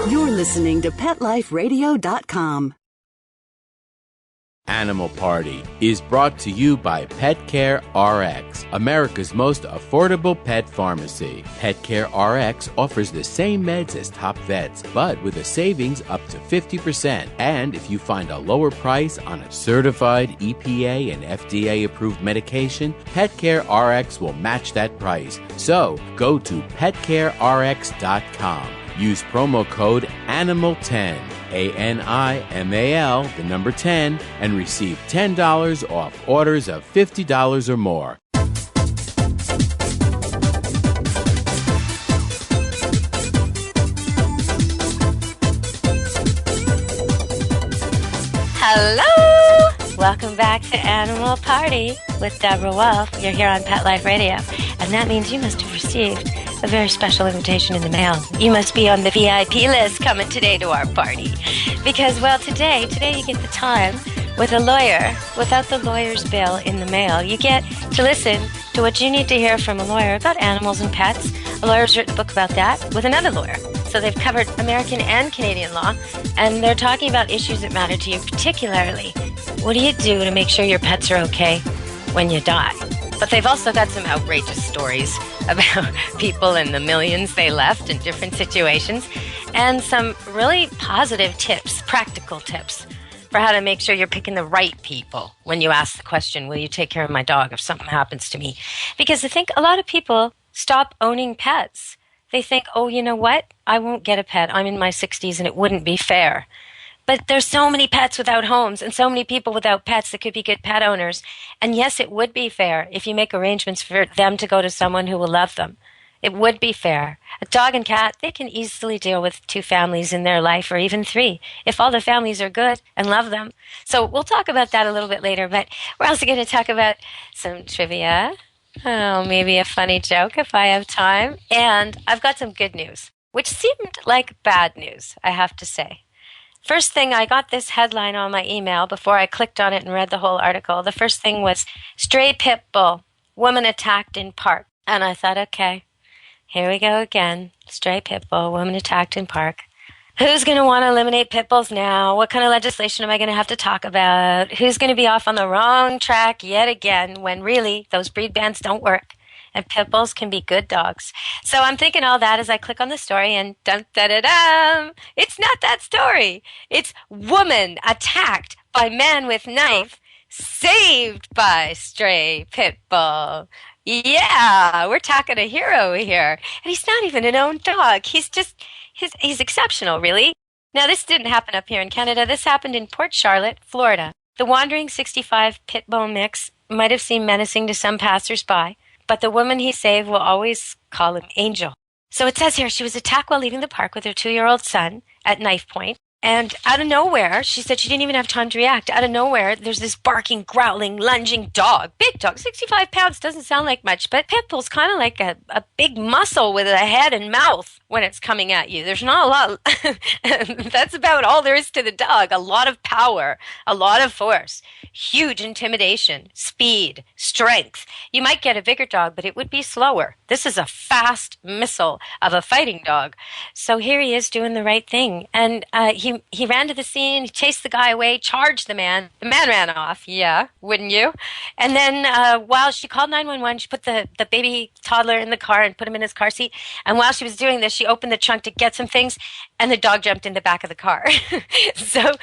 You're listening to PetLifeRadio.com. Animal Party is brought to you by PetCare RX, America's most affordable pet pharmacy. PetCare RX offers the same meds as top vets, but with a savings up to 50%. And if you find a lower price on a certified EPA and FDA-approved medication, PetCare RX will match that price. So go to PetCareRx.com. Use promo code ANIMAL10, ANIMAL, the number 10, and receive $10 off orders of $50 or more. Hello! Welcome back to Animal Party with Deborah Wolf. You're here on Pet Life Radio, and that means you must have received a very special invitation in the mail. You must be on the VIP list coming today to our party. Because, well, today you get the time with a lawyer without the lawyer's bill in the mail. You get to listen to what you need to hear from a lawyer about animals and pets. A lawyer's written a book about that with another lawyer. So they've covered American and Canadian law, and they're talking about issues that matter to you, particularly what do you do to make sure your pets are okay when you die? But they've also got some outrageous stories about people and the millions they left in different situations, and some really positive tips, practical tips, for how to make sure you're picking the right people when you ask the question, will you take care of my dog if something happens to me? Because I think a lot of people stop owning pets. They think, oh, you know what? I won't get a pet. I'm in my 60s and it wouldn't be fair. But there's so many pets without homes and so many people without pets that could be good pet owners. And yes, it would be fair if you make arrangements for them to go to someone who will love them. It would be fair. A dog and cat, they can easily deal with 2 families in their life, or even 3, if all the families are good and love them. So we'll talk about that a little bit later. But we're also going to talk about some trivia. Oh, maybe a funny joke if I have time. And I've got some good news, which seemed like bad news, I have to say. First thing, I got this headline on my email before I clicked on it and read the whole article. The first thing was, stray pit bull, woman attacked in park. And I thought, okay, here we go again. Stray pit bull, woman attacked in park. Who's going to want to eliminate pit bulls now? What kind of legislation am I going to have to talk about? Who's going to be off on the wrong track yet again when really those breed bans don't work? And pit bulls can be good dogs. So I'm thinking all that as I click on the story, and dum-da-da-dum, it's not that story. It's woman attacked by man with knife, saved by stray pit bull. Yeah, we're talking a hero here. And he's not even an owned dog. He's exceptional, really. Now, this didn't happen up here in Canada. This happened in Port Charlotte, Florida. The wandering 65 pit bull mix might have seemed menacing to some passersby, but the woman he saved will always call him Angel. So it says here, she was attacked while leaving the park with her 2-year-old son at knife point. And out of nowhere, she said she didn't even have time to react. Out of nowhere, there's this barking, growling, lunging dog. Big dog, 65 pounds, doesn't sound like much, but pit bull's kind of like a big muscle with a head and mouth when it's coming at you. There's not a lot. That's about all there is to the dog. A lot of power, a lot of force, huge intimidation, speed, strength. You might get a bigger dog, but it would be slower. This is a fast missile of a fighting dog. So here he is doing the right thing. And he ran to the scene, he chased the guy away, charged the man. The man ran off. Yeah, wouldn't you? And then while she called 911, she put the baby toddler in the car and put him in his car seat. And while she was doing this, she opened the trunk to get some things, and the dog jumped in the back of the car. So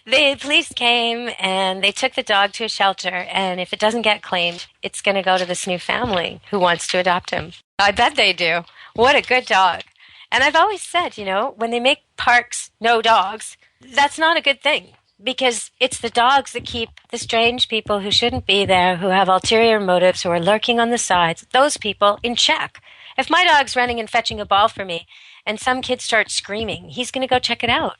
the police came, and they took the dog to a shelter. And if it doesn't get claimed, it's going to go to this new family who wants to adopt him. I bet they do. What a good dog. And I've always said, when they make parks no dogs, that's not a good thing, because it's the dogs that keep the strange people who shouldn't be there, who have ulterior motives, who are lurking on the sides, those people in check. If my dog's running and fetching a ball for me and some kid starts screaming, he's going to go check it out.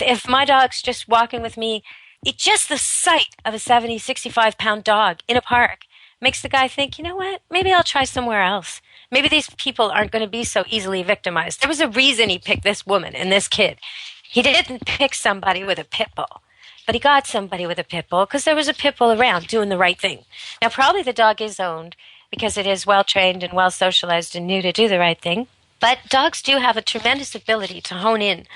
If my dog's just walking with me, just the sight of a 70, 65-pound dog in a park makes the guy think, you know what, maybe I'll try somewhere else. Maybe these people aren't going to be so easily victimized. There was a reason he picked this woman and this kid. He didn't pick somebody with a pit bull, but he got somebody with a pit bull because there was a pit bull around doing the right thing. Now, probably the dog is owned because it is well-trained and well-socialized and knew to do the right thing, but dogs do have a tremendous ability to hone in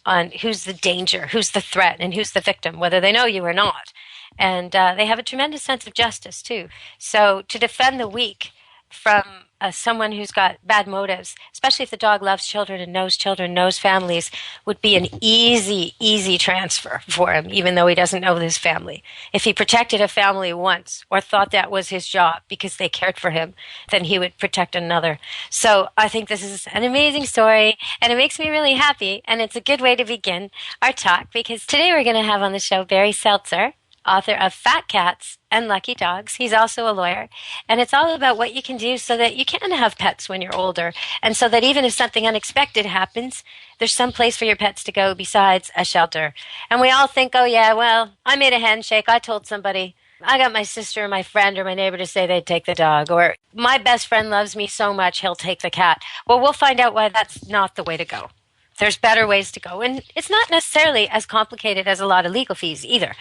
on who's the danger, who's the threat, and who's the victim, whether they know you or not. And they have a tremendous sense of justice, too. So to defend the weak from someone who's got bad motives, especially if the dog loves children, knows families, would be an easy transfer for him, even though he doesn't know this family. If he protected a family once or thought that was his job because they cared for him, then he would protect another. So I think this is an amazing story, and it makes me really happy, and it's a good way to begin our talk, because today we're going to have on the show Barry Seltzer, author of Fat Cats and Lucky Dogs. He's also a lawyer. And it's all about what you can do so that you can have pets when you're older. And so that even if something unexpected happens, there's some place for your pets to go besides a shelter. And we all think, oh yeah, well, I made a handshake. I told somebody. I got my sister or my friend or my neighbor to say they'd take the dog. Or my best friend loves me so much, he'll take the cat. Well, we'll find out why that's not the way to go. There's better ways to go. And it's not necessarily as complicated as a lot of legal fees either.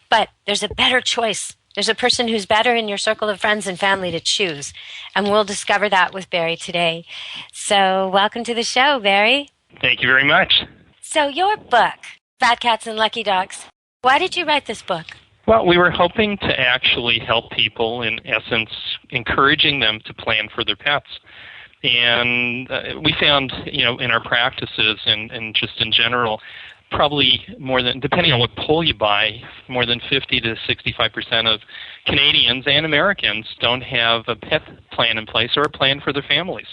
But there's a better choice. There's a person who's better in your circle of friends and family to choose. And we'll discover that with Barry today. So welcome to the show, Barry. Thank you very much. So your book, Fat Cats and Lucky Dogs, why did you write this book? Well, we were hoping to actually help people, in essence, encouraging them to plan for their pets. And we found, in our practices and just in general, probably more than, depending on what poll you buy, more than 50 to 65% of Canadians and Americans don't have a pet plan in place or a plan for their families.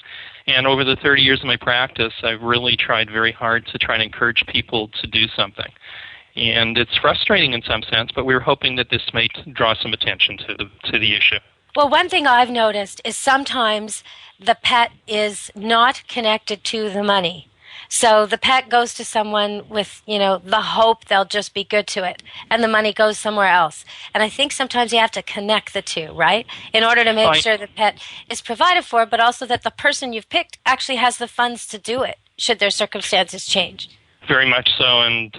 And over the 30 years of my practice, I've really tried very hard to try and encourage people to do something. And it's frustrating in some sense, but we were hoping that this might draw some attention to the issue. Well, one thing I've noticed is sometimes the pet is not connected to the money. So the pet goes to someone with, the hope they'll just be good to it, and the money goes somewhere else. And I think sometimes you have to connect the two, right, in order to make sure the pet is provided for, but also that the person you've picked actually has the funds to do it, should their circumstances change. Very much so, and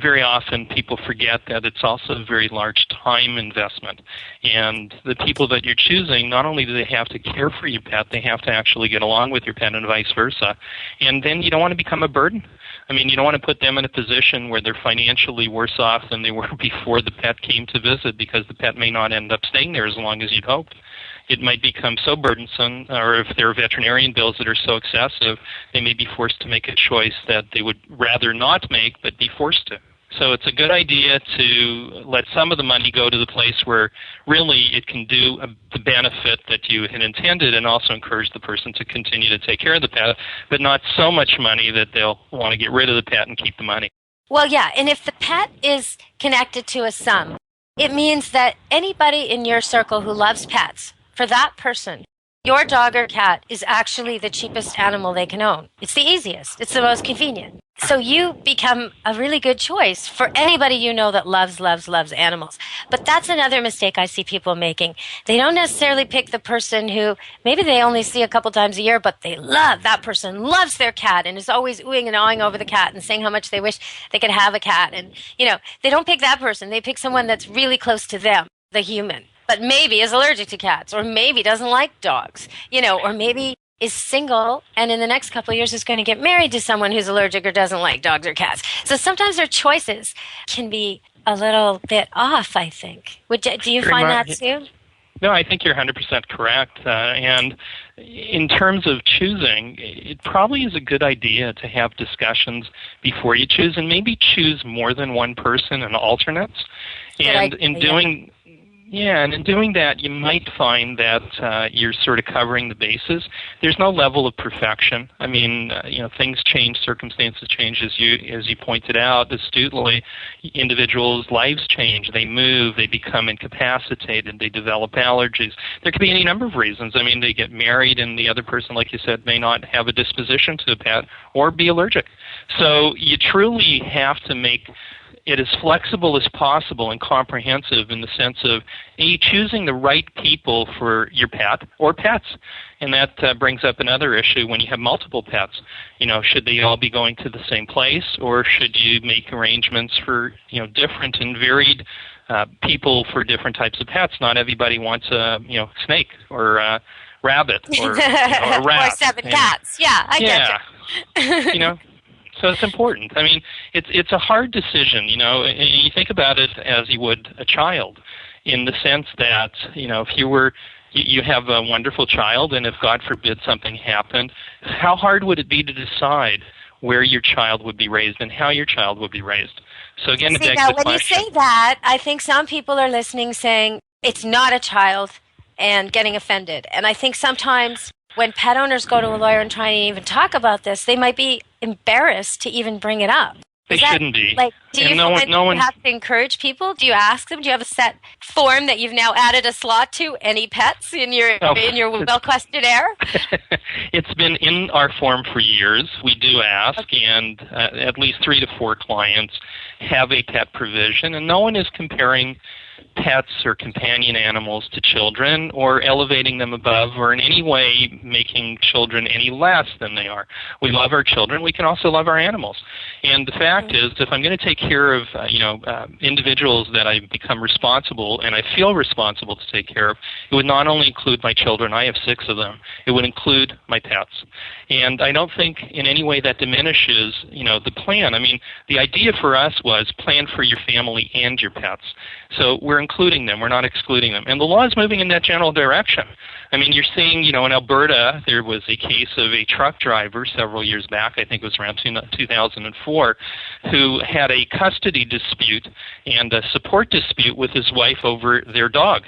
very often people forget that it's also a very large time investment. And the people that you're choosing, not only do they have to care for your pet, they have to actually get along with your pet and vice versa. And then you don't want to become a burden. I mean, you don't want to put them in a position where they're financially worse off than they were before the pet came to visit, because the pet may not end up staying there as long as you'd hoped. It might become so burdensome, or if there are veterinarian bills that are so excessive, they may be forced to make a choice that they would rather not make, but be forced to. So it's a good idea to let some of the money go to the place where really it can do the benefit that you had intended, and also encourage the person to continue to take care of the pet, but not so much money that they'll want to get rid of the pet and keep the money. Well, yeah, and if the pet is connected to a sum, it means that anybody in your circle who loves pets, for that person, your dog or cat is actually the cheapest animal they can own. It's the easiest. It's the most convenient. So you become a really good choice for anybody you know that loves animals. But that's another mistake I see people making. They don't necessarily pick the person who maybe they only see a couple times a year, but they love, that person loves their cat and is always oohing and awing over the cat and saying how much they wish they could have a cat. And, they don't pick that person. They pick someone that's really close to them, the human, but maybe is allergic to cats, or maybe doesn't like dogs, or maybe is single and in the next couple of years is going to get married to someone who's allergic or doesn't like dogs or cats. So sometimes their choices can be a little bit off, I think. Do you find that too? No, I think you're 100% correct. And in terms of choosing, it probably is a good idea to have discussions before you choose, and maybe choose more than one person and alternates. And in doing... Yeah, and in doing that, you might find that you're sort of covering the bases. There's no level of perfection. I mean, things change, circumstances change, as you pointed out astutely. Individuals' lives change. They move. They become incapacitated. They develop allergies. There could be any number of reasons. I mean, they get married, and the other person, like you said, may not have a disposition to a pet or be allergic. So you truly have to make it as flexible as possible and comprehensive in the sense of choosing the right people for your pet or pets. And that brings up another issue when you have multiple pets. Should they all be going to the same place, or should you make arrangements for different and varied people for different types of pets? Not everybody wants a snake or a rabbit or a rat. Or 7 cats. Yeah, I get you. So it's important. I mean, it's a hard decision. You think about it as you would a child, in the sense that if you have a wonderful child, and if God forbid something happened, how hard would it be to decide where your child would be raised and how your child would be raised? So again, it begs the question. When you say that, I think some people are listening saying it's not a child and getting offended. And I think sometimes when pet owners go to a lawyer and try to even talk about this, they might be embarrassed to even bring it up. They shouldn't be. Do you have to encourage people? Do you ask them? Do you have a set form that you've now added a slot to? Any pets in your will questionnaire? It's been in our form for years. We do ask, and at least 3 to 4 clients have a pet provision, and no one is comparing pets or companion animals to children or elevating them above or in any way making children any less than they are. We love our children. We can also love our animals. And the fact is, if I'm going to take care of individuals that I become responsible and I feel responsible to take care of, it would not only include my children. I have 6 of them. It would include my pets. And I don't think in any way that diminishes, the plan. I mean, the idea for us was plan for your family and your pets. So we're including them. We're not excluding them. And the law is moving in that general direction. I mean, you're seeing, in Alberta, there was a case of a truck driver several years back, I think it was around 2004, who had a custody dispute and a support dispute with his wife over their dog.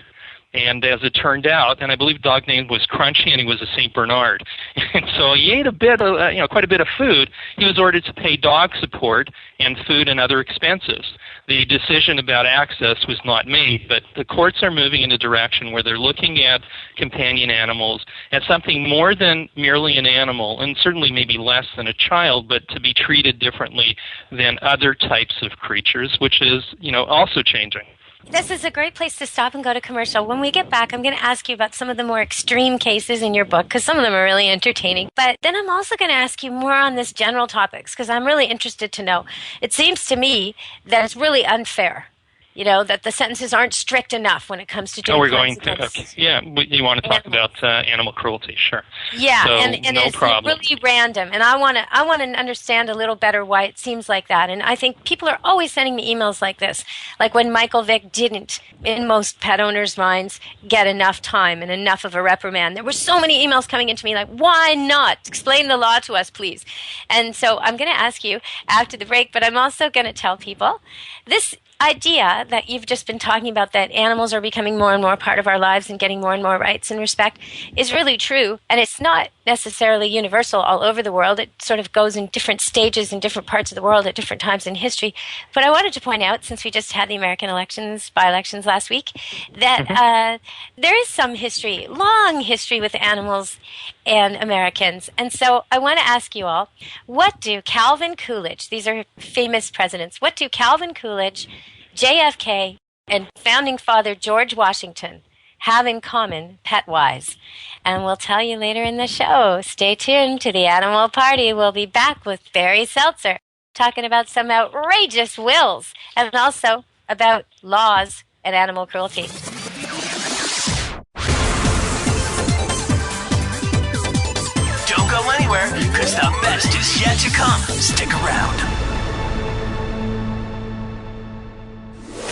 And as it turned out, and I believe the dog name was Crunchy, and he was a St. Bernard. And so he ate quite a bit of food. He was ordered to pay dog support and food and other expenses. The decision about access was not made, but the courts are moving in a direction where they're looking at companion animals as something more than merely an animal, and certainly maybe less than a child, but to be treated differently than other types of creatures, which is, also changing. This is a great place to stop and go to commercial. When we get back, I'm going to ask you about some of the more extreme cases in your book, because some of them are really entertaining. But then I'm also going to ask you more on this general topics, because I'm really interested to know. It seems to me that it's really unfair, that the sentences aren't strict enough when it comes to doing you want to talk about animal cruelty, sure. Yeah, so, and no it's problem. Really random, and I want to understand a little better why it seems like that. And I think people are always sending me emails like this, like when Michael Vick didn't, in most pet owners' minds, get enough time and enough of a reprimand. There were so many emails coming into me like, why not? Explain the law to us, please. And so I'm going to ask you after the break, but I'm also going to tell people this idea that you've just been talking about, that animals are becoming more and more part of our lives and getting more and more rights and respect, is really true. And it's not necessarily universal all over the world. It sort of goes in different stages in different parts of the world at different times in history. But I wanted to point out, since we just had the American elections, by-elections last week, that there is some history, long history with animals and Americans. And so I want to ask you all, what do Calvin Coolidge, these are famous presidents, what do Calvin Coolidge, JFK, and founding father George Washington have in common pet-wise? And we'll tell you later in the show. Stay tuned to the Animal Party. We'll be back with Barry Seltzer talking about some outrageous wills and also about laws and animal cruelty. Don't go anywhere, because the best is yet to come. Stick around.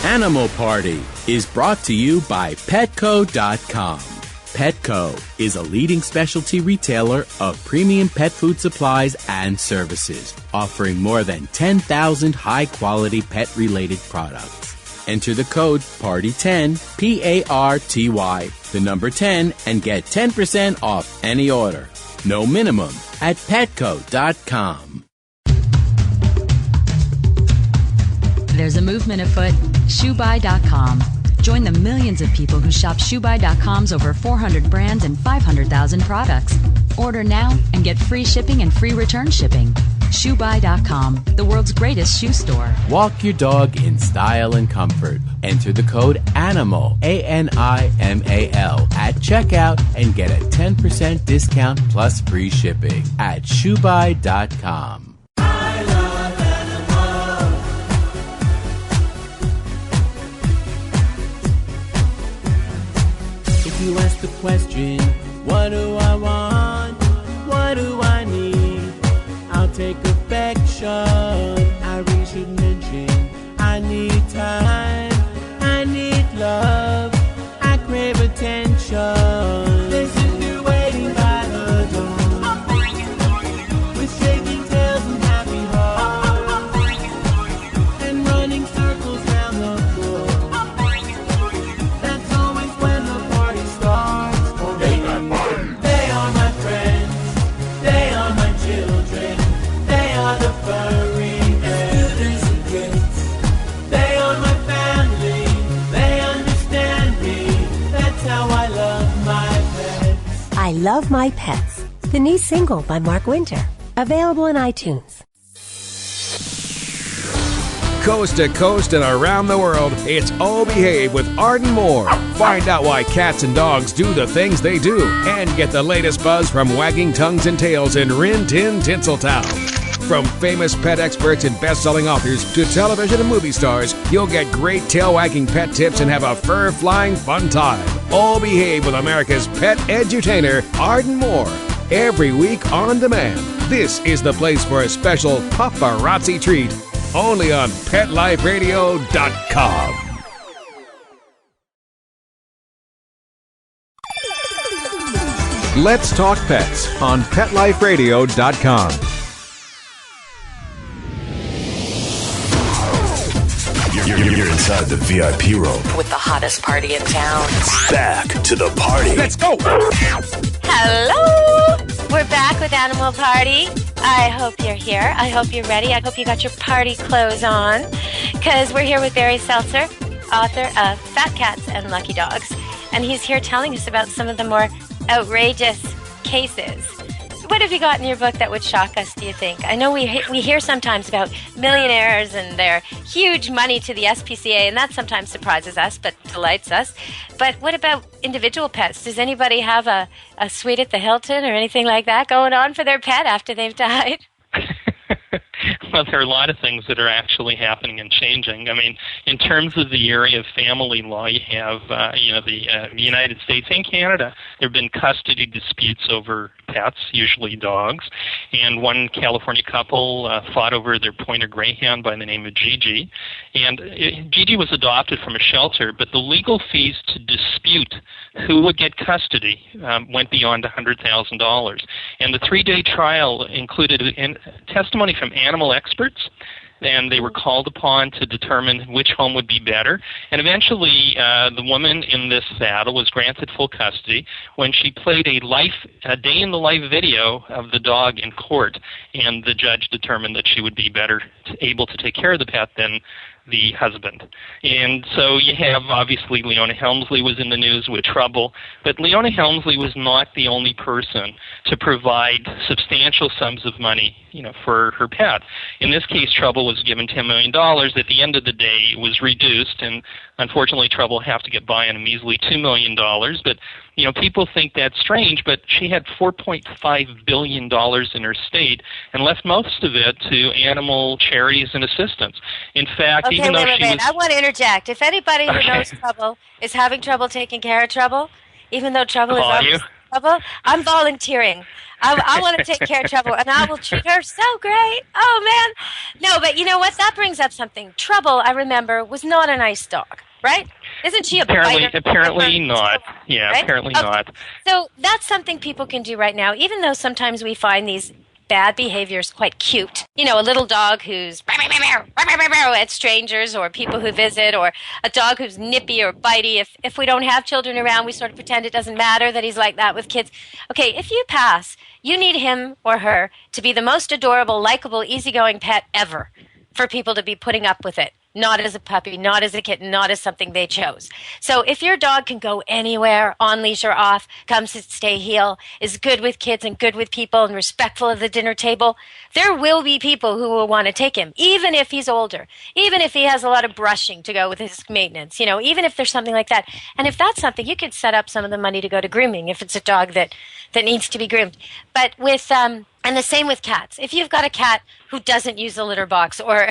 Animal Party is brought to you by Petco.com. Petco is a leading specialty retailer of premium pet food supplies and services, offering more than 10,000 high-quality pet-related products. Enter the code PARTY10, P-A-R-T-Y, the number 10, and get 10% off any order. No minimum at Petco.com. There's a movement afoot. ShoeBuy.com. Join the millions of people who shop ShoeBuy.com's over 400 brands and 500,000 products. Order now and get free shipping and free return shipping. ShoeBuy.com, the world's greatest shoe store. Walk your dog in style and comfort. Enter the code ANIMAL, A-N-I-M-A-L, at checkout and get a 10% discount plus free shipping at ShoeBuy.com. You ask the question, what do I want? What do I need? I'll take affection. attention. I really should mention, I need time, I need love, I crave attention. Listen to waiting by the door, I'm waiting for you, with shaking tails and happy hearts, I'm waiting for you, and running circles round the floor, I'm waiting for you. That's always when the party starts. Oh, they are my friends, they are my children, they are the furry students and kids. They are my family, they understand me. That's how I love my pets. I Love My Pets, the new single by Mark Winter. Available on iTunes. Coast to coast and around the world, it's Oh Behave with Arden Moore. Find out why cats and dogs do the things they do and get the latest buzz from wagging tongues and tails in Rin Tin Tinseltown. From famous pet experts and best-selling authors to television and movie stars, you'll get great tail-wagging pet tips and have a fur-flying fun time. All Behave with America's pet edutainer, Arden Moore. Every week on demand. This is the place for a special paparazzi treat. Only on PetLifeRadio.com. Let's Talk Pets on PetLifeRadio.com. You're inside the VIP room with the hottest party in town. Back to the party. Let's go! Hello! We're back with Animal Party. I hope you're here. I hope you're ready. I hope you got your party clothes on, because we're here with Barry Seltzer, author of Fat Cats and Lucky Dogs. And he's here telling us about some of the more outrageous cases. What have you got in your book that would shock us, do you think? I know we hear sometimes about millionaires and their huge money to the SPCA, and that sometimes surprises us but delights us. But what about individual pets? Does anybody have a suite at the Hilton or anything like that going on for their pet after they've died? Well, there are a lot of things that are actually happening and changing. I mean, in terms of the area of family law, you have, the United States and Canada. There have been custody disputes over pets, usually dogs, and one California couple fought over their pointer greyhound by the name of Gigi. And Gigi was adopted from a shelter, but the legal fees to dispute who would get custody went beyond $100,000. And the 3-day trial included testimony from animal experts, and they were called upon to determine which home would be better. And eventually, the woman in this battle was granted full custody when she played a day-in-the-life video of the dog in court, and the judge determined that she would be better able to take care of the pet than the husband. And so you have, obviously, Leona Helmsley was in the news with trouble, but Leona Helmsley was not the only person to provide substantial sums of money, for her pet. In this case, Trouble was given $10 million. At the end of the day, it was reduced, and unfortunately, Trouble have to get by on a measly $2 million. But, people think that's strange, but she had $4.5 billion in her estate and left most of it to animal charities and assistance. In fact, even though she was... I want to interject. If anybody who knows Trouble is having trouble taking care of Trouble, even though Trouble is obviously Trouble, I'm volunteering. I want to take care of Trouble, and I will treat her so great. Oh, man. No, but you know what? That brings up something. Trouble, I remember, was not a nice dog, right? Isn't she a biter? Apparently not. Yeah, right? Apparently not. So that's something people can do right now, even though sometimes we find these bad behaviors quite cute. A little dog who's at strangers or people who visit, or a dog who's nippy or bitey. If we don't have children around, we sort of pretend it doesn't matter that he's like that with kids. Okay, if you pass, you need him or her to be the most adorable, likable, easygoing pet ever for people to be putting up with it. Not as a puppy, not as a kitten, not as something they chose. So if your dog can go anywhere, on leash or off, come sit, stay, heel, is good with kids and good with people and respectful of the dinner table, there will be people who will want to take him, even if he's older, even if he has a lot of brushing to go with his maintenance, even if there's something like that. And if that's something, you could set up some of the money to go to grooming if it's a dog that needs to be groomed. But with... And the same with cats. If you've got a cat who doesn't use the litter box or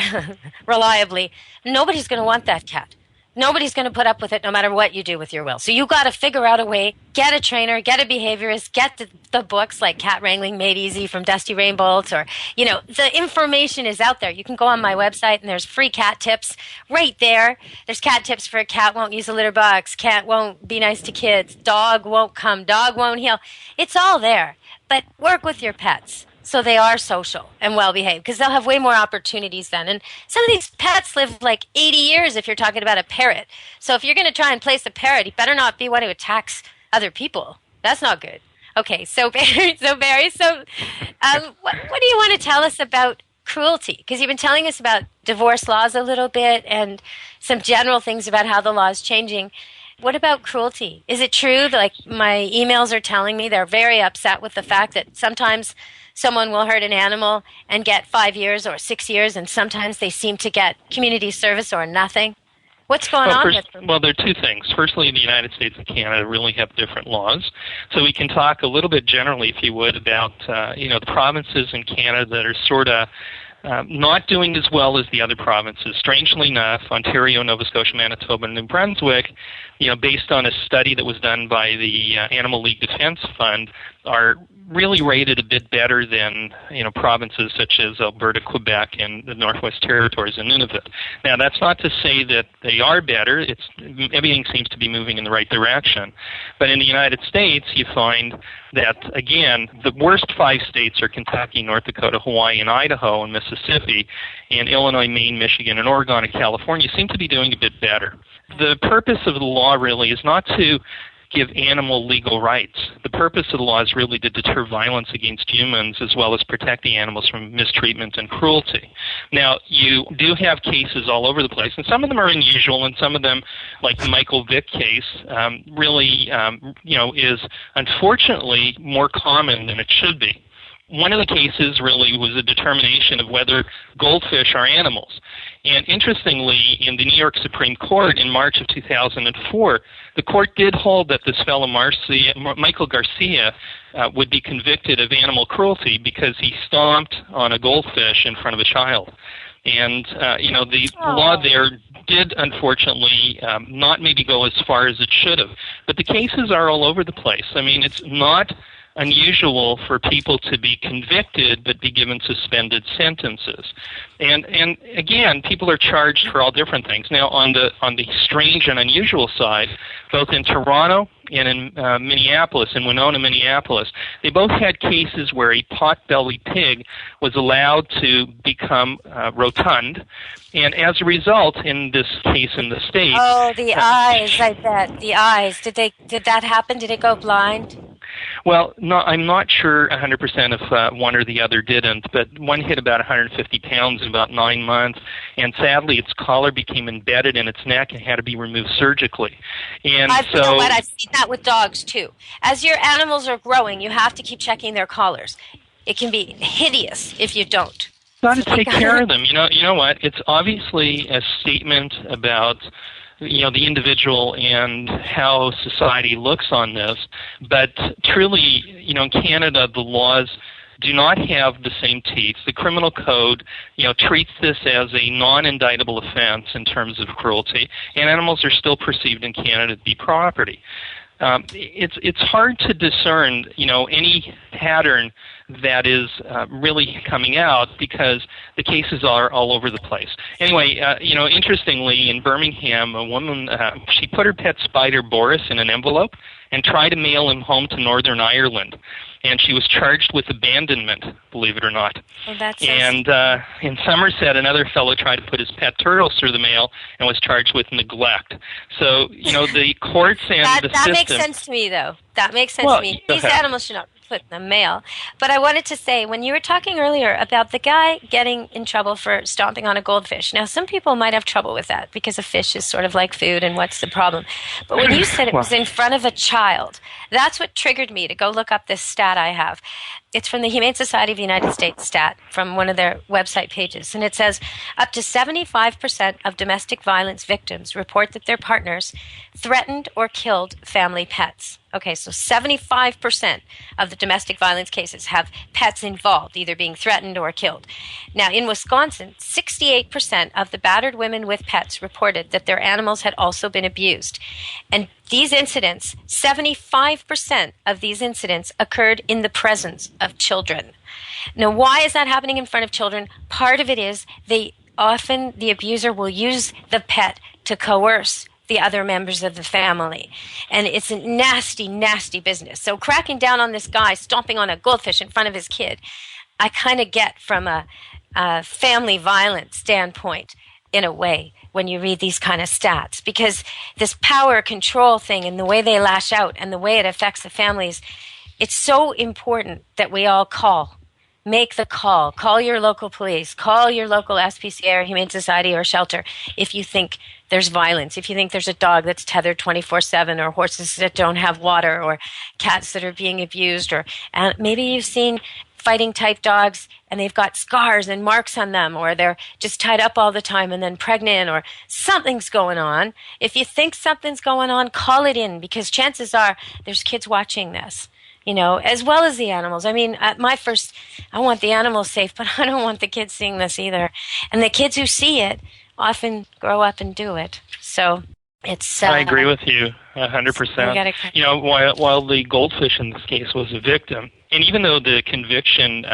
reliably, nobody's going to want that cat. Nobody's going to put up with it no matter what you do with your will. So you got to figure out a way, get a trainer, get a behaviorist, get the books like Cat Wrangling Made Easy from Dusty Rainbolts, or, the information is out there. You can go on my website and there's free cat tips right there. There's cat tips for a cat won't use a litter box, cat won't be nice to kids, dog won't come, dog won't heel. It's all there. But work with your pets so they are social and well-behaved, because they'll have way more opportunities then. And some of these pets live like 80 years if you're talking about a parrot. So if you're going to try and place a parrot, you better not be one who attacks other people. That's not good. Okay, so Barry, what do you want to tell us about cruelty? Because you've been telling us about divorce laws a little bit and some general things about how the law is changing. What about cruelty? Is it true that, like, my emails are telling me they're very upset with the fact that sometimes someone will hurt an animal and get 5 years or 6 years, and sometimes they seem to get community service or nothing? What's going on with them? Well, there are two things. Firstly, the United States and Canada really have different laws. So we can talk a little bit generally, if you would, about the provinces in Canada that are sort of not doing as well as the other provinces. Strangely enough, Ontario, Nova Scotia, Manitoba, and New Brunswick, based on a study that was done by the Animal League Defense Fund, are really rated a bit better than provinces such as Alberta, Quebec, and the Northwest Territories and Nunavut. Now, that's not to say that they are better. Everything seems to be moving in the right direction. But in the United States, you find that, again, the worst 5 states are Kentucky, North Dakota, Hawaii, and Idaho, and Mississippi, and Illinois, Maine, Michigan, and Oregon, and California seem to be doing a bit better. The purpose of the law really is not to give animal legal rights. The purpose of the law is really to deter violence against humans as well as protect the animals from mistreatment and cruelty. Now, you do have cases all over the place, and some of them are unusual, and some of them, like the Michael Vick case, is unfortunately more common than it should be. One of the cases really was a determination of whether goldfish are animals. And interestingly, in the New York Supreme Court in March of 2004, the court did hold that this fellow Michael Garcia would be convicted of animal cruelty because he stomped on a goldfish in front of a child. And, the law there did, unfortunately, not maybe go as far as it should have. But the cases are all over the place. I mean, it's not unusual for people to be convicted but be given suspended sentences. And again, people are charged for all different things. Now, on the strange and unusual side, both in Toronto and in Minneapolis, in Winona, Minneapolis, they both had cases where a pot-bellied pig was allowed to become rotund. And as a result, in this case in the state... Oh, the eyes, I bet. The eyes. Did that happen? Did it go blind? Well, no, I'm not sure 100% if one or the other didn't, but one hit about 150 pounds in about 9 months, and sadly its collar became embedded in its neck and had to be removed surgically. And I've seen that with dogs too. As your animals are growing, you have to keep checking their collars. It can be hideous if you don't. Got to take care of them. You know what? It's obviously a statement about the individual and how society looks on this. But truly, in Canada, the laws do not have the same teeth. The criminal code, treats this as a non-indictable offense in terms of cruelty, and animals are still perceived in Canada to be property. It's hard to discern, any pattern that is really coming out because the cases are all over the place. Anyway, interestingly, in Birmingham, a woman, she put her pet spider, Boris, in an envelope and tried to mail him home to Northern Ireland. And she was charged with abandonment, believe it or not. Oh, that's and in Somerset, another fellow tried to put his pet turtles through the mail and was charged with neglect. So, the courts and the system... That makes sense to me, though. That makes sense to me. These animals should not be put in the mail. But I wanted to say, when you were talking earlier about the guy getting in trouble for stomping on a goldfish, now some people might have trouble with that because a fish is sort of like food, and what's the problem? But when you said it was in front of a child, that's what triggered me to go look up this stat I have. It's from the Humane Society of the United States stat from one of their website pages. And it says up to 75% of domestic violence victims report that their partners threatened or killed family pets. Okay, so 75% of the domestic violence cases have pets involved, either being threatened or killed. Now, in Wisconsin, 68% of the battered women with pets reported that their animals had also been abused. And these incidents, 75% of these incidents occurred in the presence of children. Now, why is that happening in front of children? Part of it is the abuser will use the pet to coerce the other members of the family. And it's a nasty, nasty business. So cracking down on this guy stomping on a goldfish in front of his kid, I kind of get from a family violence standpoint in a way when you read these kind of stats, because this power control thing and the way they lash out and the way it affects the families, it's so important that we all make the call. Call your local police. Call your local SPCA or Humane Society or shelter if you think there's violence, if you think there's a dog that's tethered 24/7 or horses that don't have water or cats that are being abused, or maybe you've seen fighting type dogs and they've got scars and marks on them, or they're just tied up all the time and then pregnant, or something's going on. If you think something's going on, call it in, because chances are there's kids watching this, as well as the animals. I mean, I want the animals safe, but I don't want the kids seeing this either. And the kids who see it often grow up and do it. So it's... I agree with you 100%. While the goldfish in this case was a victim, and even though the conviction,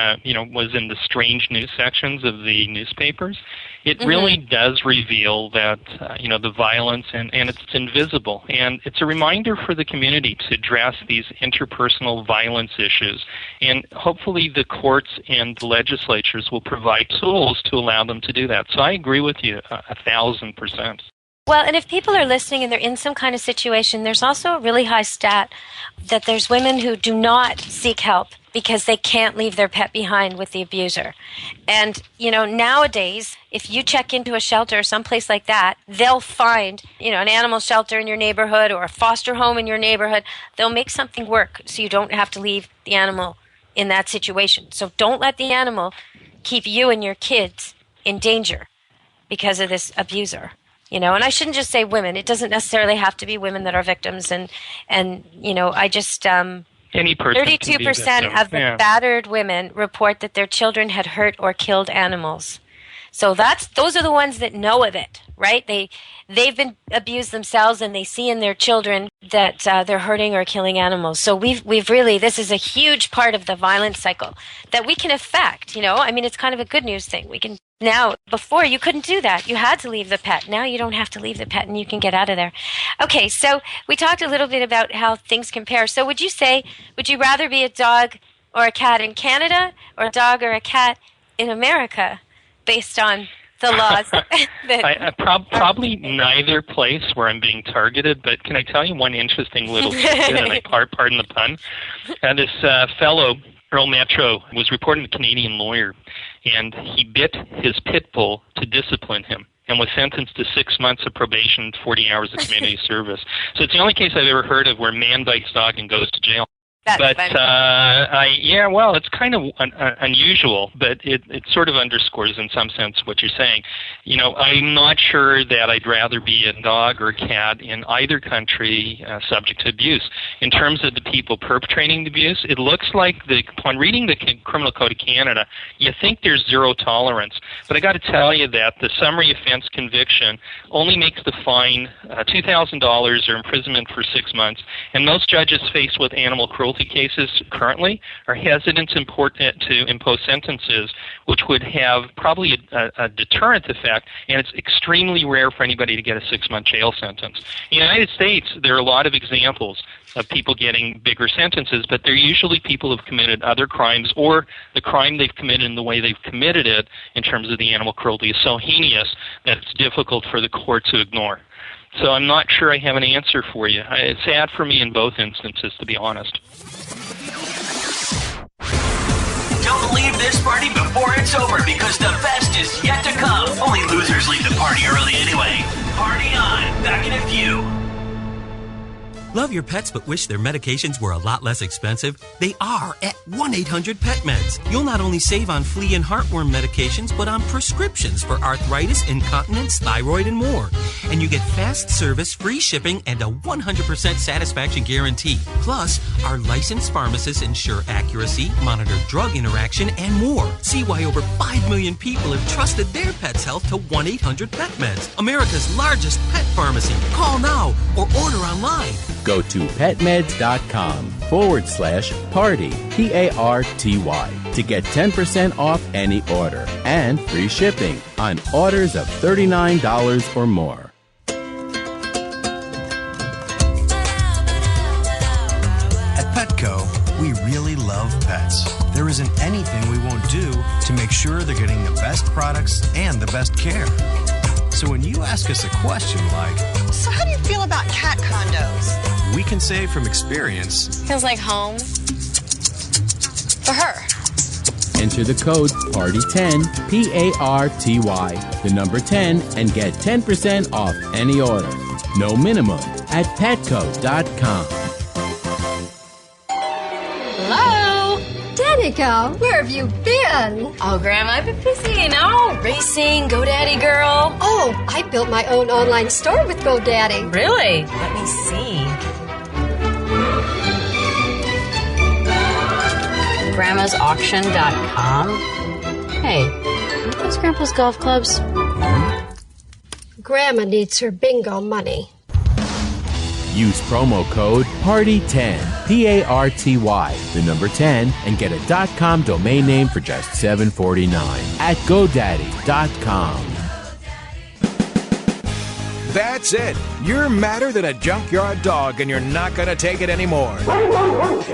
was in the strange news sections of the newspapers, it really does reveal that, the violence and it's invisible. And it's a reminder for the community to address these interpersonal violence issues. And hopefully the courts and the legislatures will provide tools to allow them to do that. So I agree with you 1,000%. Well, and if people are listening and they're in some kind of situation, there's also a really high stat that there's women who do not seek help because they can't leave their pet behind with the abuser. And, nowadays, if you check into a shelter or someplace like that, they'll find, an animal shelter in your neighborhood or a foster home in your neighborhood. They'll make something work so you don't have to leave the animal in that situation. So don't let the animal keep you and your kids in danger because of this abuser. And I shouldn't just say women. It doesn't necessarily have to be women that are victims. And I just... Any person 32% of the battered women report that their children had hurt or killed animals. So those are the ones that know of it, right? They've been abused themselves, and they see in their children that they're hurting or killing animals. So we've really, this is a huge part of the violence cycle that we can affect. It's kind of a good news thing. We can now. Before you couldn't do that. You had to leave the pet. Now you don't have to leave the pet, and you can get out of there. Okay, so we talked a little bit about how things compare. So would you rather be a dog or a cat in Canada, or a dog or a cat in America, based on the laws? Probably neither place where I'm being targeted, but can I tell you one interesting little tidbit, and I pardon the pun? This fellow, Earl Metro, was reporting a Canadian lawyer, and he bit his pit bull to discipline him and was sentenced to 6 months of probation and 40 hours of community service. So it's the only case I've ever heard of where man bites dog and goes to jail. It's kind of unusual, but it sort of underscores in some sense what you're saying. I'm not sure that I'd rather be a dog or a cat in either country subject to abuse. In terms of the people perpetrating the abuse, it looks like upon reading the Criminal Code of Canada, you think there's zero tolerance. But I got to tell you that the summary offense conviction only makes the fine $2,000 or imprisonment for 6 months, and most judges faced with animal cruelty cases currently are hesitant to impose sentences which would have probably a deterrent effect, and it's extremely rare for anybody to get a 6-month jail sentence. In the United States, there are a lot of examples of people getting bigger sentences, but they're usually people who've committed other crimes, or the crime they've committed and the way they've committed it in terms of the animal cruelty is so heinous that it's difficult for the court to ignore. So I'm not sure I have an answer for you. It's sad for me in both instances, to be honest. Don't leave this party before it's over, because the best is yet to come. Only losers leave the party early anyway. Party on. Back in a few. Love your pets but wish their medications were a lot less expensive? They are at 1-800-PET-MEDS. You'll not only save on flea and heartworm medications, but on prescriptions for arthritis, incontinence, thyroid, and more. And you get fast service, free shipping, and a 100% satisfaction guarantee. Plus, our licensed pharmacists ensure accuracy, monitor drug interaction, and more. See why over 5 million people have trusted their pet's health to 1-800-PET-MEDS, America's largest pet pharmacy. Call now or order online. Go to petmeds.com/party, PARTY, to get 10% off any order and free shipping on orders of $39 or more. At Petco, we really love pets. There isn't anything we won't do to make sure they're getting the best products and the best care. So when you ask us a question like, so how do you feel about cat condos? We can say from experience, feels like home for her. Enter the code PARTY10, PARTY, the number 10, and get 10% off any order. No minimum at petco.com. Hello? Danica, where have you been? Oh, Grandma, I've been busy, you know, racing, GoDaddy girl. Oh, I built my own online store with GoDaddy. Really? Let me see. Grandma'sAuction.com. Hey, aren't those Grandpa's golf clubs? Grandma needs her bingo money. Use promo code PARTY10, PARTY, the number 10, and get a .com domain name for just $7.49 at GoDaddy.com. That's it. You're madder than a junkyard dog, and you're not going to take it anymore.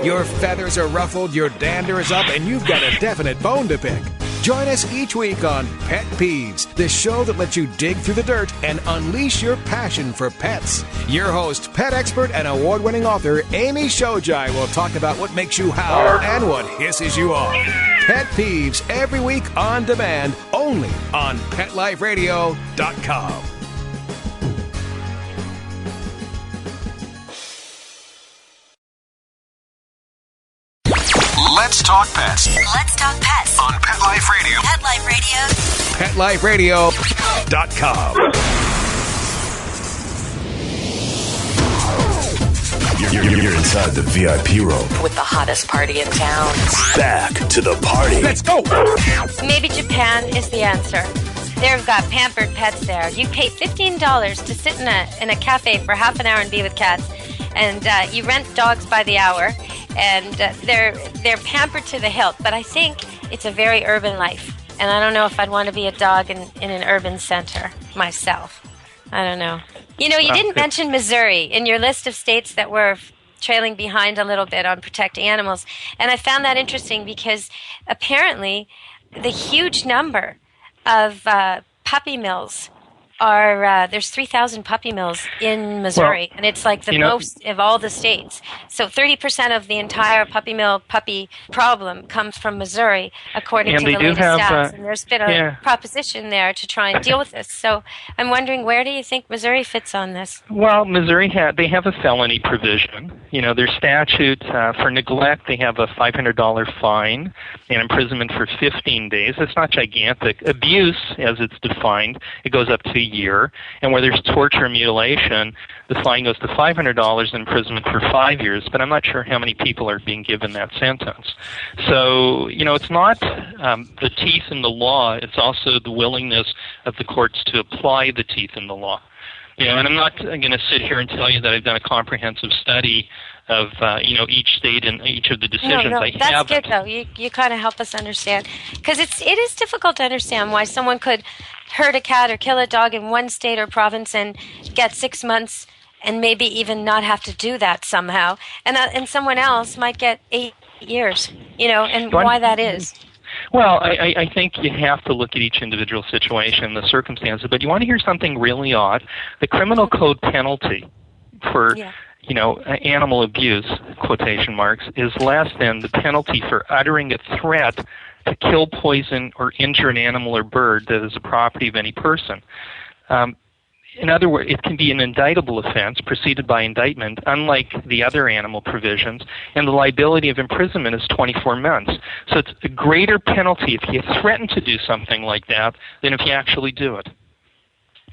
Your feathers are ruffled, your dander is up, and you've got a definite bone to pick. Join us each week on Pet Peeves, the show that lets you dig through the dirt and unleash your passion for pets. Your host, pet expert and award-winning author Amy Shojai will talk about what makes you howl and what hisses you off. Pet Peeves every week on demand, only on PetLifeRadio.com. Let's talk pets. Let's talk pets On Pet Life Radio. Pet Life Radio. PetLifeRadio.com. You're inside the VIP room. with the hottest party in town. Back to the party. Let's go. Maybe Japan is the answer. They've got pampered pets there. You pay $15 to sit in a cafe for half an hour and be with cats, and you rent dogs by the hour, and they're pampered to the hilt. But I think it's a very urban life, and I don't know if I'd want to be a dog in an urban center myself. I don't know. You know, you didn't mention Missouri in your list of states that were trailing behind a little bit on protecting animals, and I found that interesting because apparently the huge number of puppy mills are there's 3,000 puppy mills in Missouri, and it's like the most of all the states. So 30% of the entire puppy problem comes from Missouri, according to the latest stats. And there's been a proposition there to try and deal with this. So I'm wondering, where do you think Missouri fits on this? Well, Missouri they have a felony provision. You know, their statute for neglect, they have a $500 fine and imprisonment for 15 days. It's not gigantic. Abuse, as it's defined, it goes up to a year. And where there's torture and mutilation, the fine goes to $500 and imprisonment for 5 years. But I'm not sure how many people are being given that sentence. So, you know, it's not the teeth in the law. It's also the willingness of the courts to apply the teeth in the law. You know, and I'm not going to sit here and tell you that I've done a comprehensive study of, each state and each of the decisions. No, I that's haven't. good, though. You kind of help us understand. Because it is difficult to understand why someone could hurt a cat or kill a dog in one state or province and get 6 months and maybe even not have to do that somehow. And someone else might get 8 years, and why that is. Well, I think you have to look at each individual situation, the circumstances. But you want to hear something really odd? The criminal code penalty for animal abuse, quotation marks, is less than the penalty for uttering a threat to kill, poison, or injure an animal or bird that is the property of any person. in other words, it can be an indictable offense preceded by indictment, unlike the other animal provisions, and the liability of imprisonment is 24 months. So it's a greater penalty if you threaten to do something like that than if you actually do it.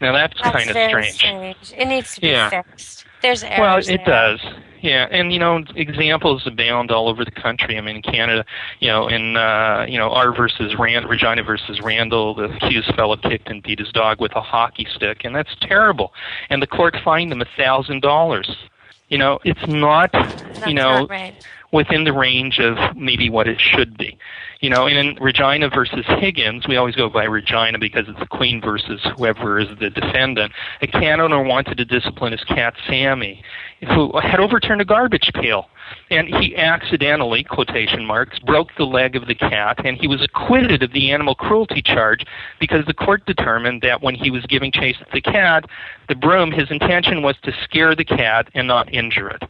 Now that's kind of very strange. It needs to be fixed. There's errors. Well, it there. does. Yeah, and examples abound all over the country. I mean, in Canada, in R versus Regina versus Randall, the accused fellow kicked and beat his dog with a hockey stick, and that's terrible. And the court fined him $1,000. It's not, not right. within the range of maybe what it should be. And in Regina versus Higgins, we always go by Regina because it's the queen versus whoever is the defendant. A cat owner wanted to discipline his cat, Sammy, who had overturned a garbage pail. And he accidentally, quotation marks, broke the leg of the cat, and he was acquitted of the animal cruelty charge because the court determined that when he was giving chase to the cat, the broom, his intention was to scare the cat and not injure it.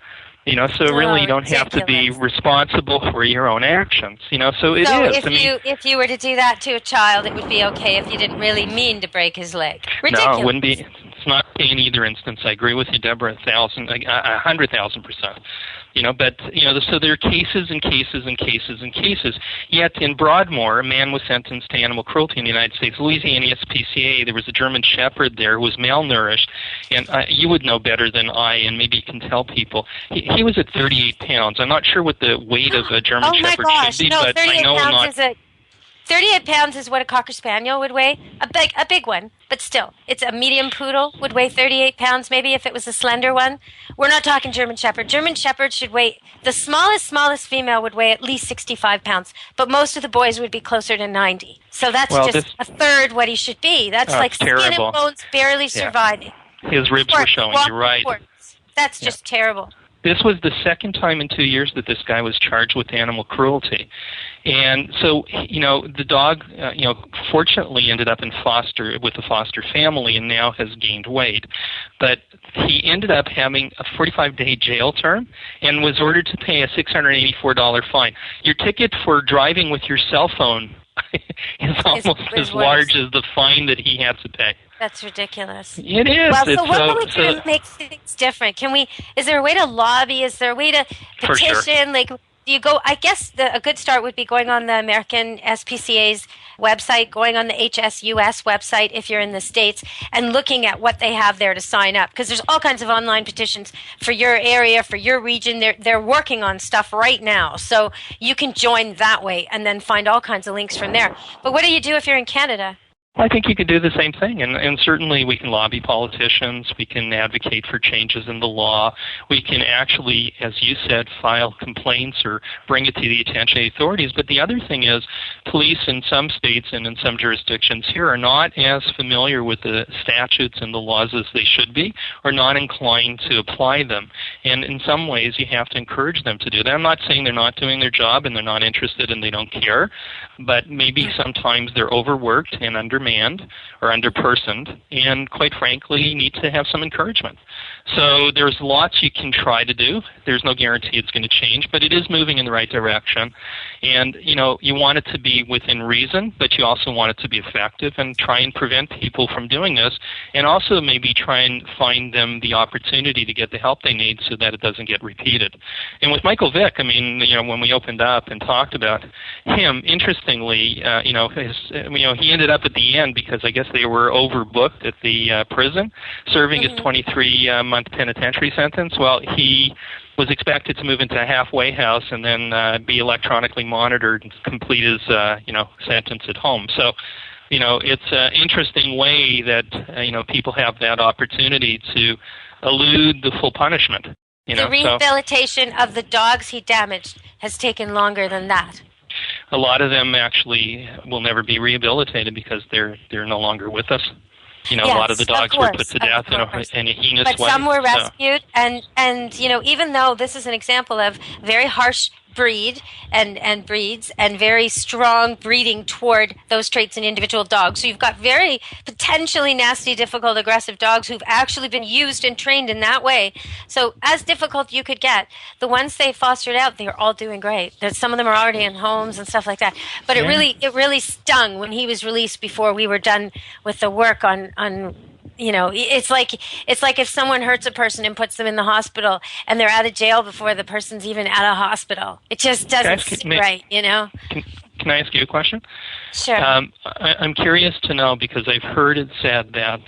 So really you don't have to be responsible for your own actions. So it is. If you were to do that to a child, it would be okay if you didn't really mean to break his leg. Ridiculous. No, it wouldn't be. It's not in either instance. I agree with you, Deborah, 100,000%. But so there are cases and cases and cases and cases. Yet in Broadmoor, a man was sentenced to animal cruelty in the United States. Louisiana SPCA, there was a German Shepherd there who was malnourished, and you would know better than I, and maybe you can tell people. He was at 38 pounds. I'm not sure what the weight of a German Shepherd should be, but I know not. 38 pounds is what a Cocker Spaniel would weigh. A big one, but still. It's a medium poodle would weigh 38 pounds, maybe if it was a slender one. We're not talking German Shepherd. German Shepherd should weigh, the smallest female would weigh at least 65 pounds, but most of the boys would be closer to 90. So that's a third what he should be. That's like terrible. Skin and bones barely surviving. His ribs were showing, you're right. That's just terrible. This was the second time in 2 years that this guy was charged with animal cruelty. And so, the dog, fortunately ended up with a foster family and now has gained weight. But he ended up having a 45-day jail term and was ordered to pay a $684 fine. Your ticket for driving with your cell phone is almost as large as the fine that he had to pay. That's ridiculous. It is. Well, so what can we do to make things different? Is there a way to lobby? Is there a way to petition? For sure. Do you go? I guess a good start would be going on the American SPCA's website, going on the HSUS website if you're in the States, and looking at what they have there to sign up. Because there's all kinds of online petitions for your area, for your region. They're working on stuff right now. So you can join that way and then find all kinds of links from there. But what do you do if you're in Canada? I think you could do the same thing, and certainly we can lobby politicians, we can advocate for changes in the law, we can actually, as you said, file complaints or bring it to the attention of the authorities. But the other thing is, police in some states and in some jurisdictions here are not as familiar with the statutes and the laws as they should be, or not inclined to apply them. And in some ways, you have to encourage them to do that. I'm not saying they're not doing their job and they're not interested and they don't care, but maybe sometimes they're overworked and undermanned or underpersoned, and quite frankly need to have some encouragement. So there's lots you can try to do. There's no guarantee it's going to change, but it is moving in the right direction. And you want it to be within reason, but you also want it to be effective, and try and prevent people from doing this, and also maybe try and find them the opportunity to get the help they need so that it doesn't get repeated. And with Michael Vick, when we opened up and talked about him, interestingly, he ended up at the end because I guess they were overbooked at the prison, serving his 23-month penitentiary sentence. Well, he was expected to move into a halfway house and then be electronically monitored and complete his sentence at home. So, it's an interesting way that people have that opportunity to elude the full punishment. The rehabilitation of the dogs he damaged has taken longer than that. A lot of them actually will never be rehabilitated because they're no longer with us. A lot of the dogs were put to death in a heinous way. But some were rescued, and even though this is an example of very harsh breed and breeds and very strong breeding toward those traits in individual dogs. So you've got very potentially nasty, difficult, aggressive dogs who've actually been used and trained in that way. So as difficult you could get, the ones they fostered out, they're all doing great. Some of them are already in homes and stuff like that. But it really stung when he was released before we were done with the work on it's like if someone hurts a person and puts them in the hospital and they're out of jail before the person's even out of hospital. It just doesn't seem right, Can I ask you a question? Sure. I'm curious to know, because I've heard it said that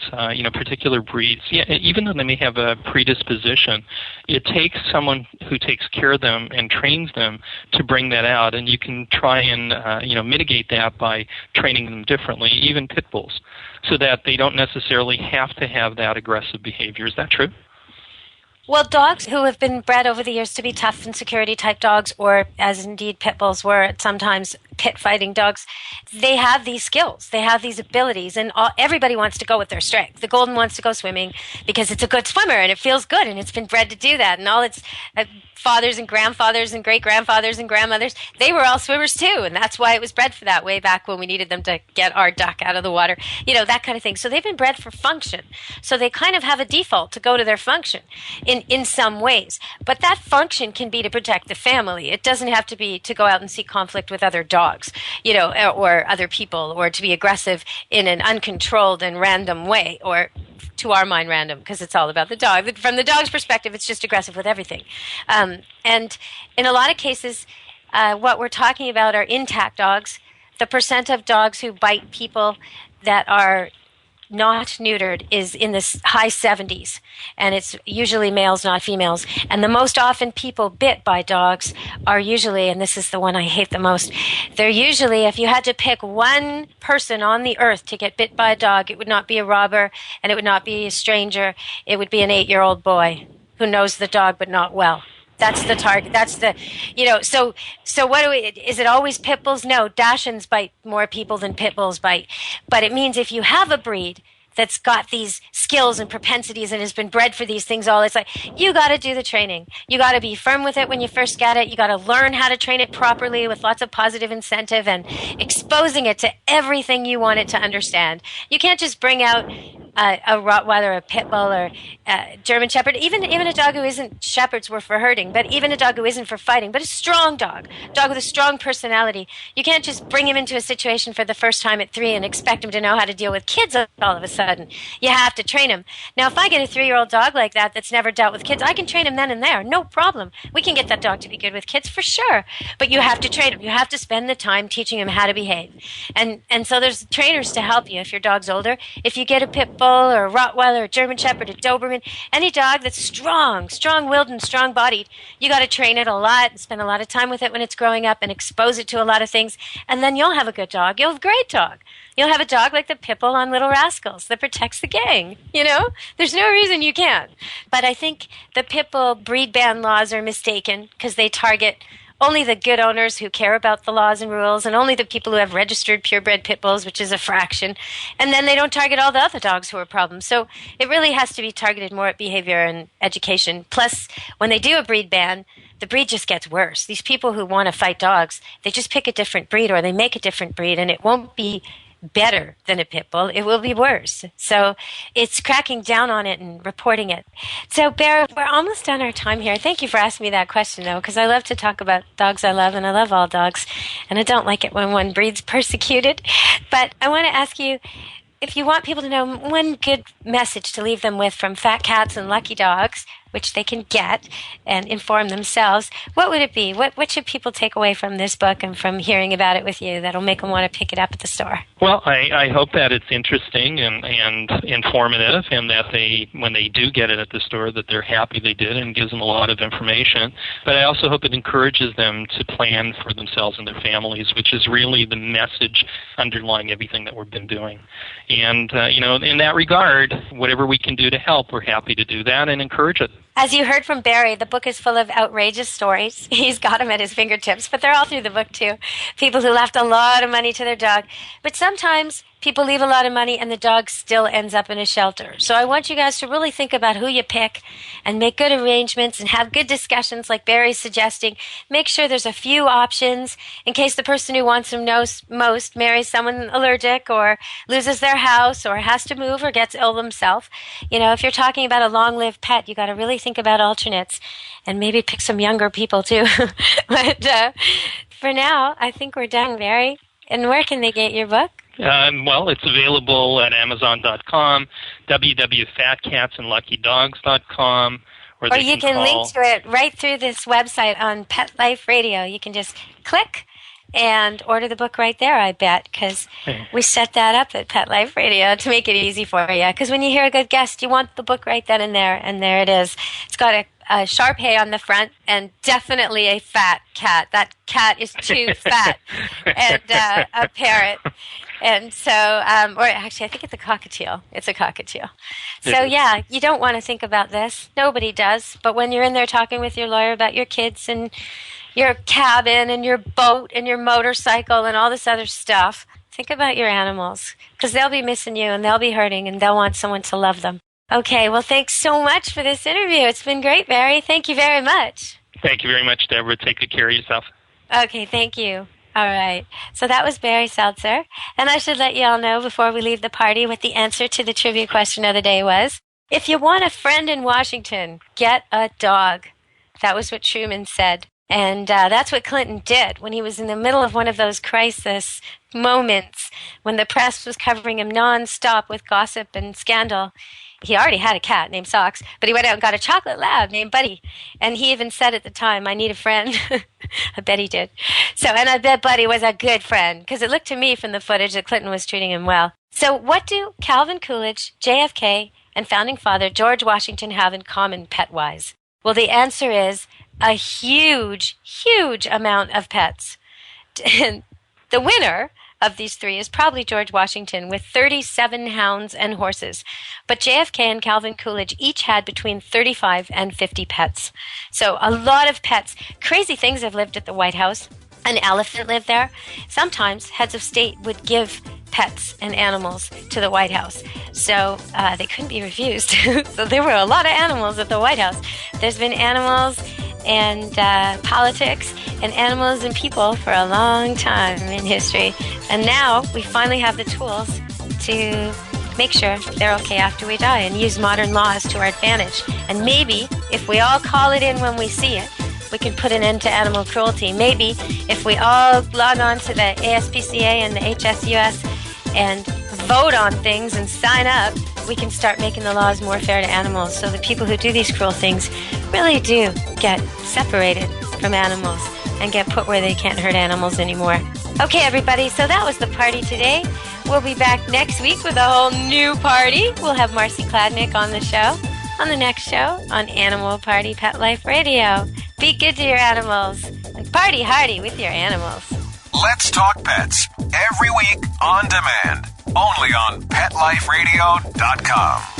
particular breeds, even though they may have a predisposition, it takes someone who takes care of them and trains them to bring that out, and you can try and mitigate that by training them differently, even pit bulls, so that they don't necessarily have to have that aggressive behavior. Is that true? Well, dogs who have been bred over the years to be tough and security type dogs, or as indeed pit bulls were sometimes pit fighting dogs, they have these skills, they have these abilities, and everybody wants to go with their strength. The golden wants to go swimming because it's a good swimmer and it feels good and it's been bred to do that, and all its fathers and grandfathers and great-grandfathers and grandmothers, they were all swimmers too, and that's why it was bred for that way back when we needed them to get our duck out of the water, that kind of thing. So they've been bred for function. So they kind of have a default to go to their function in some ways. But that function can be to protect the family. It doesn't have to be to go out and seek conflict with other dogs, or other people, or to be aggressive in an uncontrolled and random way, or to our mind random, because it's all about the dog. From the dog's perspective, it's just aggressive with everything. And in a lot of cases, what we're talking about are intact dogs. The percent of dogs who bite people that are not neutered is in the high 70s, and it's usually males, not females. And the most often people bit by dogs are usually, and this is the one I hate the most, they're usually, if you had to pick one person on the earth to get bit by a dog, it would not be a robber, and it would not be a stranger. It would be an 8-year-old boy who knows the dog but not well. That's the target. That's the, so what is it always pit bulls? No, Dachshunds bite more people than pit bulls bite. But it means if you have a breed that's got these skills and propensities and has been bred for these things all, it's like, you got to do the training. You got to be firm with it when you first get it. You got to learn how to train it properly with lots of positive incentive and exposing it to everything you want it to understand. You can't just bring out a Rottweiler, a Pit Bull, or a German Shepherd, even a dog who isn't, Shepherds were for herding, but even a dog who isn't for fighting, but a strong dog with a strong personality. You can't just bring him into a situation for the first time at 3 and expect him to know how to deal with kids all of a sudden. You have to train him. Now, if I get a 3-year-old dog like that that's never dealt with kids, I can train him then and there, no problem. We can get that dog to be good with kids for sure, but you have to train him. You have to spend the time teaching him how to behave. And so there's trainers to help you if your dog's older. If you get a Pit Bull or a Rottweiler, a German Shepherd, a Doberman, any dog that's strong-willed and strong-bodied, you got to train it a lot and spend a lot of time with it when it's growing up and expose it to a lot of things, and then you'll have a good dog. You'll have a great dog. You'll have a dog like the Pit Bull on Little Rascals that protects the gang, There's no reason you can't. But I think the Pit Bull breed ban laws are mistaken because they target only the good owners who care about the laws and rules, and only the people who have registered purebred pit bulls, which is a fraction. And then they don't target all the other dogs who are problems. So it really has to be targeted more at behavior and education. Plus, when they do a breed ban, the breed just gets worse. These people who want to fight dogs, they just pick a different breed or they make a different breed, and it won't be better than a pit bull. It will be worse. So it's cracking down on it and reporting it. So, Barry, we're almost done our time here. Thank you for asking me that question, though, because I love to talk about dogs I love, and I love all dogs, and I don't like it when one breed's persecuted. But I want to ask you, if you want people to know one good message to leave them with from fat cats and lucky dogs, which they can get and inform themselves, what would it be? What should people take away from this book and from hearing about it with you that'll make them want to pick it up at the store? Well, I hope that it's interesting and informative, and that when they do get it at the store, that they're happy they did, and gives them a lot of information. But I also hope it encourages them to plan for themselves and their families, which is really the message underlying everything that we've been doing. And, in that regard, whatever we can do to help, we're happy to do that and encourage it. As you heard from Barry, the book is full of outrageous stories. He's got them at his fingertips, but they're all through the book, too. People who left a lot of money to their dog. But sometimes people leave a lot of money and the dog still ends up in a shelter. So I want you guys to really think about who you pick and make good arrangements and have good discussions like Barry's suggesting. Make sure there's a few options in case the person who wants them most marries someone allergic or loses their house or has to move or gets ill themselves. If you're talking about a long-lived pet, you got to really think about alternates and maybe pick some younger people too. But for now, I think we're done, Barry. And where can they get your book? Well, it's available at Amazon.com, www.fatcatsandluckydogs.com. Or you can link to it right through this website on Pet Life Radio. You can just click and order the book right there, I bet, because we set that up at Pet Life Radio to make it easy for you. Because when you hear a good guest, you want the book right then and there, and there it is. It's got a Shar-Pei on the front and definitely a fat cat. That cat is too fat. And a parrot. And so, or actually, I think it's a cockatiel. It's a cockatiel. So, yeah, you don't want to think about this. Nobody does. But when you're in there talking with your lawyer about your kids and your cabin and your boat and your motorcycle and all this other stuff, think about your animals. Because they'll be missing you and they'll be hurting and they'll want someone to love them. Okay, well, thanks so much for this interview. It's been great, Barry. Thank you very much. Thank you very much, Deborah. Take good care of yourself. Okay, thank you. All right. So that was Barry Seltzer. And I should let you all know before we leave the party what the answer to the trivia question of the day was. If you want a friend in Washington, get a dog. That was what Truman said. And that's what Clinton did when he was in the middle of one of those crisis moments when the press was covering him nonstop with gossip and scandal. He already had a cat named Socks, but he went out and got a chocolate lab named Buddy. And he even said at the time, I need a friend. I bet he did. So, and I bet Buddy was a good friend, because it looked to me from the footage that Clinton was treating him well. So what do Calvin Coolidge, JFK, and founding father George Washington have in common pet-wise? Well, the answer is a huge, huge amount of pets. And the winner of these three is probably George Washington with 37 hounds and horses. But JFK and Calvin Coolidge each had between 35 and 50 pets. So a lot of pets. Crazy things have lived at the White House. An elephant lived there. Sometimes heads of state would give pets and animals to the White House. So they couldn't be refused. So there were a lot of animals at the White House. There's been animals and politics and animals and people for a long time in history. And now we finally have the tools to make sure they're okay after we die and use modern laws to our advantage. And maybe if we all call it in when we see it, we can put an end to animal cruelty. Maybe if we all log on to the ASPCA and the HSUS and vote on things and sign up, we can start making the laws more fair to animals so that people who do these cruel things really do get separated from animals and get put where they can't hurt animals anymore. Okay, everybody, so that was the party today. We'll be back next week with a whole new party. We'll have Marcy Kladnick on the show, on the next show on Animal Party Pet Life Radio. Be good to your animals and party hardy with your animals. Let's Talk Pets, every week on demand, only on PetLifeRadio.com.